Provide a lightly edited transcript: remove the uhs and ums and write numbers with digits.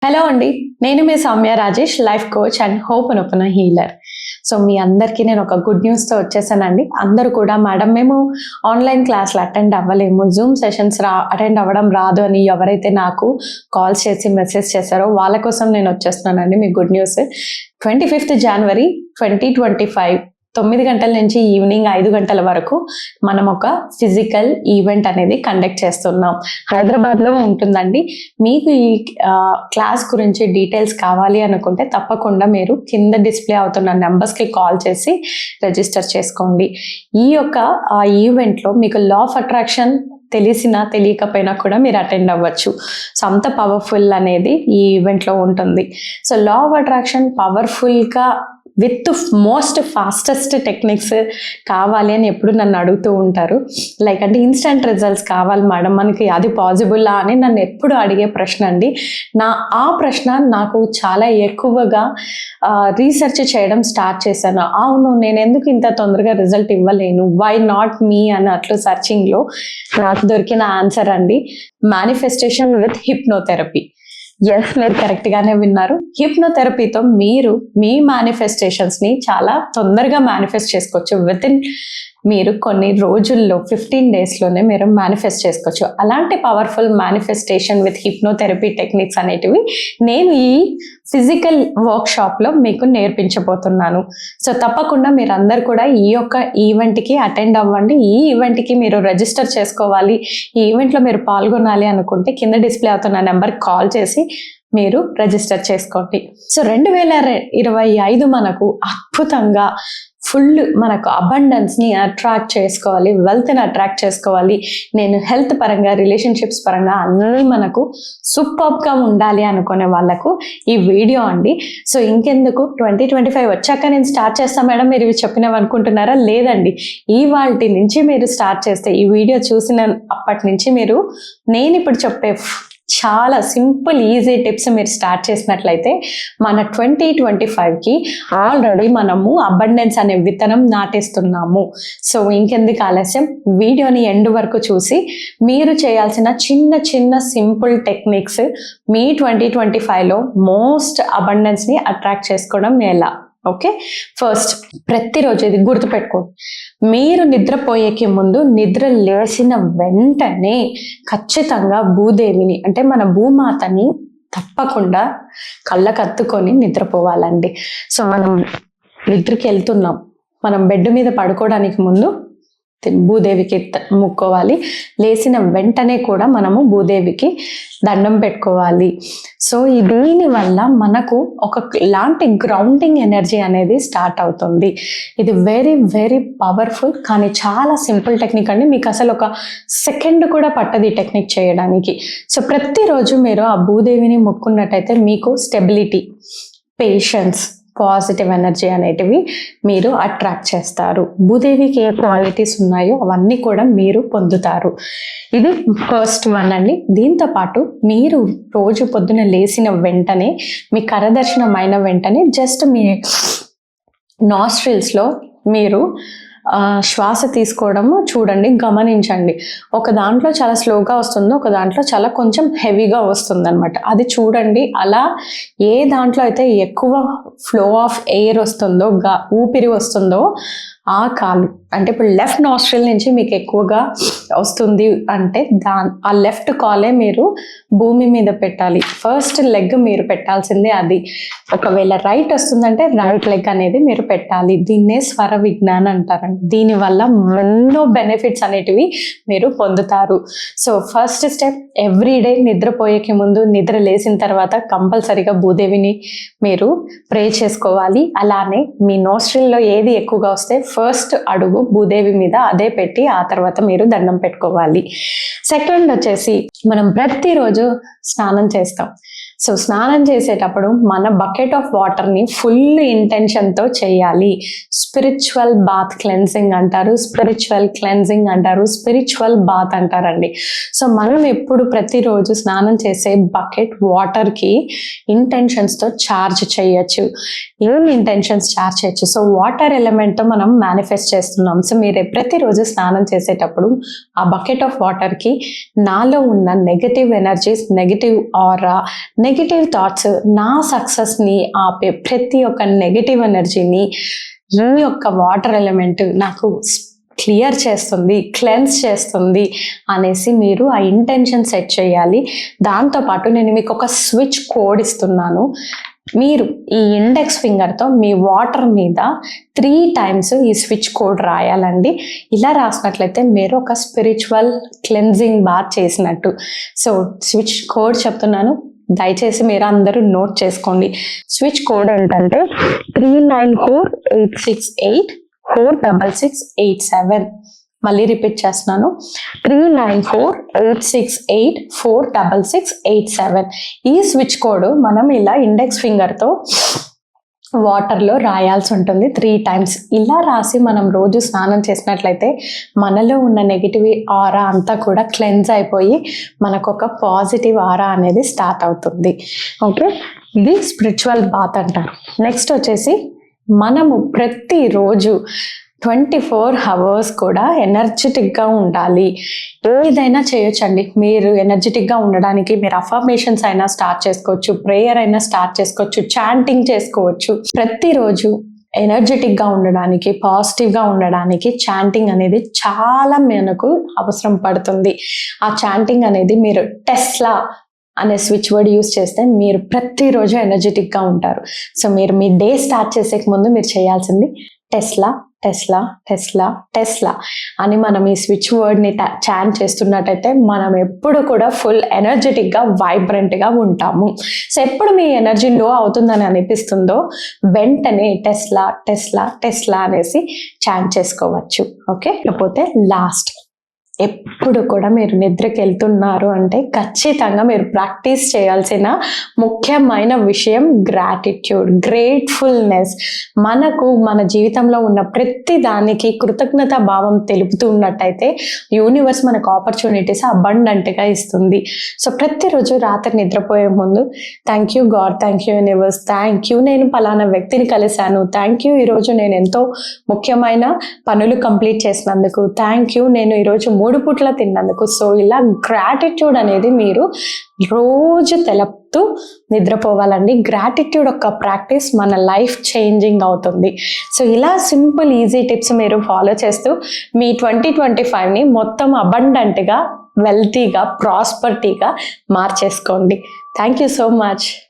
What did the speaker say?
Hello అండి, నేను మీ Soumya Rajesh, life coach and hope అనుకున్న హీలర్. సో మీ అందరికీ నేను ఒక గుడ్ న్యూస్తో వచ్చేసానండి. అందరూ కూడా మేడం మేము ఆన్లైన్ క్లాసులు అటెండ్ అవ్వలేము, జూమ్ సెషన్స్ అటెండ్ అవ్వడం రాదు అని ఎవరైతే నాకు కాల్స్ చేసి మెసేజ్ చేశారో వాళ్ళ కోసం నేను వచ్చేస్తున్నానండి. మీ గుడ్ న్యూస్ 25th January 2025 9 గంటల నుంచి ఈవినింగ్ 5 గంటల వరకు మనం ఒక ఫిజికల్ ఈవెంట్ అనేది కండక్ట్ చేస్తున్నాం. హైదరాబాద్లో ఉంటుందండి. మీకు ఈ క్లాస్ గురించి డీటెయిల్స్ కావాలి అనుకుంటే తప్పకుండా మీరు కింద డిస్ప్లే అవుతున్న నెంబర్స్కి కాల్ చేసి రిజిస్టర్ చేసుకోండి. ఈ యొక్క ఈవెంట్లో మీకు లా ఆఫ్ అట్రాక్షన్ తెలిసినా తెలియకపోయినా కూడా మీరు అటెండ్ అవ్వచ్చు. సో అంత పవర్ఫుల్ అనేది ఈ ఈవెంట్లో ఉంటుంది. సో లా ఆఫ్ అట్రాక్షన్ పవర్ఫుల్గా విత్ మోస్ట్ ఫాస్టెస్ట్ టెక్నిక్స్ కావాలి అని ఎప్పుడు నన్ను అడుగుతూ ఉంటారు. లైక్ అంటే ఇన్స్టెంట్ రిజల్ట్స్ కావాలి మేడం, మనకి అది పాసిబుల్లా అని నన్ను ఎప్పుడు అడిగే ప్రశ్న అండి. ఆ ప్రశ్న నాకు చాలా ఎక్కువగా రీసెర్చ్ చేయడం స్టార్ట్ చేశాను. అవును, నేను ఎందుకు ఇంత తొందరగా రిజల్ట్ ఇవ్వలేను, వై నాట్ మీ అని అట్లు సర్చింగ్లో నాకు దొరికిన ఆన్సర్ అండి, మేనిఫెస్టేషన్ విత్ హిప్నోథెరపీ. ఎస్, మీరు కరెక్ట్గానే విన్నారు. హిప్నోథెరపీతో మీరు మీ మేనిఫెస్టేషన్స్ని చాలా తొందరగా మేనిఫెస్ట్ చేసుకోవచ్చు. మీరు కొన్ని రోజుల్లో 15 daysలోనే మీరు మేనిఫెస్ట్ చేసుకోవచ్చు. అలాంటి powerful manifestation with hypnotherapy techniques అనేటివి నేను ఈ ఫిజికల్ వర్క్షాప్లో మీకు నేర్పించబోతున్నాను. సో తప్పకుండా మీరందరూ కూడా ఈ యొక్క ఈవెంట్కి అటెండ్ అవ్వండి. ఈ ఈవెంట్కి మీరు రిజిస్టర్ చేసుకోవాలి. ఈ ఈవెంట్లో మీరు పాల్గొనాలి అనుకుంటే కింద డిస్ప్లే అవుతున్న నెంబర్కి కాల్ చేసి మీరు రిజిస్టర్ చేసుకోండి. సో 2025 మనకు అద్భుతంగా ఫుల్ మనకు అబండెన్స్ని అట్రాక్ట్ చేసుకోవాలి, వెల్త్ని అట్రాక్ట్ చేసుకోవాలి. నేను హెల్త్ పరంగా, రిలేషన్షిప్స్ పరంగా అన్నీ మనకు సూపర్గా ఉండాలి అనుకునే వాళ్ళకు ఈ వీడియో అండి. సో ఇంకెందుకు 2025 వచ్చాక నేను స్టార్ట్ చేస్తాను మేడం మీరు ఇవి చెప్పినవి అనుకుంటున్నారా? లేదండి, ఇవాల్టి నుంచి మీరు స్టార్ట్ చేస్తే, ఈ వీడియో చూసిన అప్పటి నుంచి మీరు నేను ఇప్పుడు చెప్పే చాలా సింపుల్ ఈజీ టిప్స్ మీరు స్టార్ట్ చేసినట్లయితే మన 2025కి ఆల్రెడీ మనము అబండెన్స్ అనే విత్తనం నాటేస్తున్నాము. సో ఇంకెందుకు ఆలస్యం, వీడియోని ఎండ్ వరకు చూసి మీరు చేయాల్సిన చిన్న చిన్న సింపుల్ టెక్నిక్స్ మీ 2025లో మోస్ట్ అబండెన్స్ని అట్రాక్ట్ చేసుకోవడం ఎలా. ఓకే, ఫస్ట్ ప్రతిరోజు ఇది గుర్తుపెట్టుకోండి, మీరు నిద్రపోయేకి ముందు నిద్ర లేచిన వెంటనే ఖచ్చితంగా భూదేవిని అంటే మన భూమాతని తప్పకుండా కళ్ళకత్తుకొని నిద్రపోవాలండి. సో మనం నిద్రకి వెళ్తున్నాం, మనం బెడ్ మీద పడుకోవడానికి ముందు భూదేవికి ముక్కోవాలి. లేచిన వెంటనే కూడా మనము భూదేవికి దండం పెట్టుకోవాలి. సో దీనివల్ల మనకు ఒక లాంటి గ్రౌండింగ్ ఎనర్జీ అనేది స్టార్ట్ అవుతుంది. ఇది వెరీ వెరీ పవర్ఫుల్ కానీ చాలా సింపుల్ టెక్నిక్ అండి. మీకు అసలు ఒక సెకండ్ కూడా పట్టదు ఈ టెక్నిక్ చేయడానికి. సో ప్రతిరోజు మీరు ఆ భూదేవిని మొక్కున్నట్టయితే మీకు స్టెబిలిటీ, పేషెన్స్, పాజిటివ్ ఎనర్జీ అనేటివి మీరు అట్రాక్ట్ చేస్తారు. భూదేవికి ఏ క్వాలిటీస్ ఉన్నాయో అవన్నీ కూడా మీరు పొందుతారు. ఇది ఫస్ట్ వన్ అండి. దీంతో పాటు మీరు రోజు పొద్దున లేచిన వెంటనే, మీ కరదర్శనం అయిన వెంటనే జస్ట్ మీ నాస్ట్రిల్స్లో మీరు శ్వాస తీసుకోవడము చూడండి, గమనించండి. ఒక దాంట్లో చాలా స్లోగా వస్తుందో, ఒక దాంట్లో చాలా కొంచెం హెవీగా వస్తుంది అనమాట. అది చూడండి. అలా ఏ దాంట్లో అయితే ఎక్కువ ఫ్లో ఆఫ్ ఎయిర్ వస్తుందో, ఊపిరి వస్తుందో ఆ కాలు అంటే ఇప్పుడు లెఫ్ట్ నాస్ట్రిల్ నుంచి మీకు ఎక్కువగా వస్తుంది అంటే ఆ లెఫ్ట్ కాలే మీరు భూమి మీద పెట్టాలి. ఫస్ట్ లెగ్ మీరు పెట్టాల్సిందే అది. ఒకవేళ రైట్ వస్తుందంటే రైట్ లెగ్ అనేది మీరు పెట్టాలి. దీన్నే స్వర విజ్ఞానం అంటారండి. దీనివల్ల ఎన్నో బెనిఫిట్స్ అనేటివి మీరు పొందుతారు. సో ఫస్ట్ స్టెప్, ఎవ్రీడే నిద్రపోయేకి ముందు, నిద్ర లేచిన తర్వాత కంపల్సరీగా భూదేవిని మీరు ప్రే చేసుకోవాలి. అలానే మీ నోస్ట్రిల్లో ఏది ఎక్కువగా వస్తే ఫస్ట్ అడుగు భూదేవి మీద అదే పెట్టి ఆ తర్వాత మీరు దండం పెట్టుకోవాలి. సెకండ్ వచ్చేసి మనం ప్రతిరోజు స్నానం చేస్తాం. సో స్నానం చేసేటప్పుడు మన బకెట్ ఆఫ్ వాటర్ని ఫుల్ ఇంటెన్షన్తో చేయాలి. స్పిరిచువల్ బాత్ క్లెన్సింగ్ అంటారు, స్పిరిచువల్ క్లెన్సింగ్ అంటారు, స్పిరిచువల్ బాత్ అంటారండి. సో మనం ఎప్పుడు ప్రతిరోజు స్నానం చేసే బకెట్ వాటర్కి ఇంటెన్షన్స్తో ఛార్జ్ చేయొచ్చు. ఏం ఇంటెన్షన్స్ ఛార్జ్ చేయొచ్చు? సో వాటర్ ఎలిమెంట్తో మనం మేనిఫెస్ట్ చేస్తున్నాం. సో మీరు ప్రతిరోజు స్నానం చేసేటప్పుడు ఆ బకెట్ ఆఫ్ వాటర్కి నాలో ఉన్న నెగటివ్ ఎనర్జీస్, నెగటివ్ ఆరా, నెగిటివ్ థాట్స్, నా సక్సెస్ని ఆపే ప్రతి ఒక్క నెగిటివ్ ఎనర్జీని ఈ యొక్క వాటర్ ఎలిమెంట్ నాకు క్లియర్ చేస్తుంది, క్లెన్స్ చేస్తుంది అనేసి మీరు ఆ ఇంటెన్షన్ సెట్ చేయాలి. దాంతోపాటు నేను మీకు ఒక స్విచ్ కోడ్ ఇస్తున్నాను. మీరు ఈ ఇండెక్స్ ఫింగర్తో మీ వాటర్ మీద 3 times ఈ స్విచ్ కోడ్ రాయాలండి. ఇలా రాసినట్లయితే మీరు ఒక స్పిరిచువల్ క్లెన్జింగ్ బాత్ చేసినట్టు. సో స్విచ్ కోడ్ చెప్తున్నాను, దయచేసి మీరు అందరూ నోట్ చేసుకోండి. స్విచ్ కోడ్ ఏంటంటే 3948684667. మళ్ళీ రిపీట్ చేస్తున్నాను, 3948684667. ఈ స్విచ్ కోడ్ మనం ఇలా ఇండెక్స్ ఫింగర్తో వాటర్లో రాయాల్సి ఉంటుంది 3 times. ఇలా రాసి మనం రోజు స్నానం చేసినట్లయితే మనలో ఉన్న నెగిటివ్ ఆరా అంతా కూడా క్లెన్స్ అయిపోయి మనకు ఒక పాజిటివ్ ఆరా అనేది స్టార్ట్ అవుతుంది. ఓకే, ఇది స్పిరిచువల్ బాత్ అంటారు. నెక్స్ట్ వచ్చేసి మనము ప్రతిరోజు 24 hours కూడా ఎనర్జెటిక్గా ఉండాలి. ఏదైనా చేయొచ్చండి. మీరు ఎనర్జెటిక్గా ఉండడానికి మీరు అఫర్మేషన్స్ అయినా స్టార్ట్ చేసుకోవచ్చు, ప్రేయర్ అయినా స్టార్ట్ చేసుకోవచ్చు, చాంటింగ్ చేసుకోవచ్చు. ప్రతిరోజు ఎనర్జెటిక్గా ఉండడానికి, పాజిటివ్గా ఉండడానికి చాంటింగ్ అనేది చాలా మనకు అవసరం పడుతుంది. ఆ చాంటింగ్ అనేది మీరు టెస్లా అనే స్విచ్ వర్డ్ యూస్ చేస్తే మీరు ప్రతిరోజు ఎనర్జెటిక్గా ఉంటారు. సో మీరు మీ డే స్టార్ట్ చేసే ముందు మీరు చేయాల్సింది టెస్లా టెస్లా టెస్లా టెస్లా అని మనం ఈ స్విచ్ వర్డ్ని చాంట్ చేస్తున్నట్టయితే మనం ఎప్పుడు కూడా ఫుల్ ఎనర్జెటిక్గా, వైబ్రెంట్గా ఉంటాము. సో ఎప్పుడు మీ ఎనర్జీ లో అవుతుందని అనిపిస్తుందో వెంటనే టెస్లా టెస్లా టెస్లా అనేసి చాంట్ చేసుకోవచ్చు. ఓకే, లేకపోతే లాస్ట్, ఎప్పుడు కూడా మీరు నిద్రకి వెళ్తున్నారు అంటే ఖచ్చితంగా మీరు ప్రాక్టీస్ చేయాల్సిన ముఖ్యమైన విషయం గ్రాటిట్యూడ్, గ్రేట్ఫుల్నెస్. మనకు మన జీవితంలో ఉన్న ప్రతి దానికి కృతజ్ఞతా భావం తెలుపుతూ ఉన్నట్టయితే యూనివర్స్ మనకు ఆపర్చునిటీస్ అబండెంట్గా ఇస్తుంది. సో ప్రతిరోజు రాత్రి నిద్రపోయే ముందు thank you God, thank you universe, thank you నేను పలానా వ్యక్తిని కలిశాను, థ్యాంక్ యూ ఈరోజు నేను ఎంతో ముఖ్యమైన పనులు కంప్లీట్ చేసినందుకు, థ్యాంక్ యూ నేను ఈరోజు 3 పూట్ల తిన్నందుకు. సో ఇలా గ్రాటిట్యూడ్ అనేది మీరు రోజు తెలుపుతూ నిద్రపోవాలండి. గ్రాటిట్యూడ్ ఒక ప్రాక్టీస్ మన లైఫ్ చేంజింగ్ అవుతుంది. సో ఇలా సింపుల్ ఈజీ టిప్స్ మీరు ఫాలో చేస్తూ మీ 2025ని మొత్తం అబండెంట్గా, వెల్తీగా, ప్రాస్పర్టీగా మార్చేసుకోండి. Thank you so much.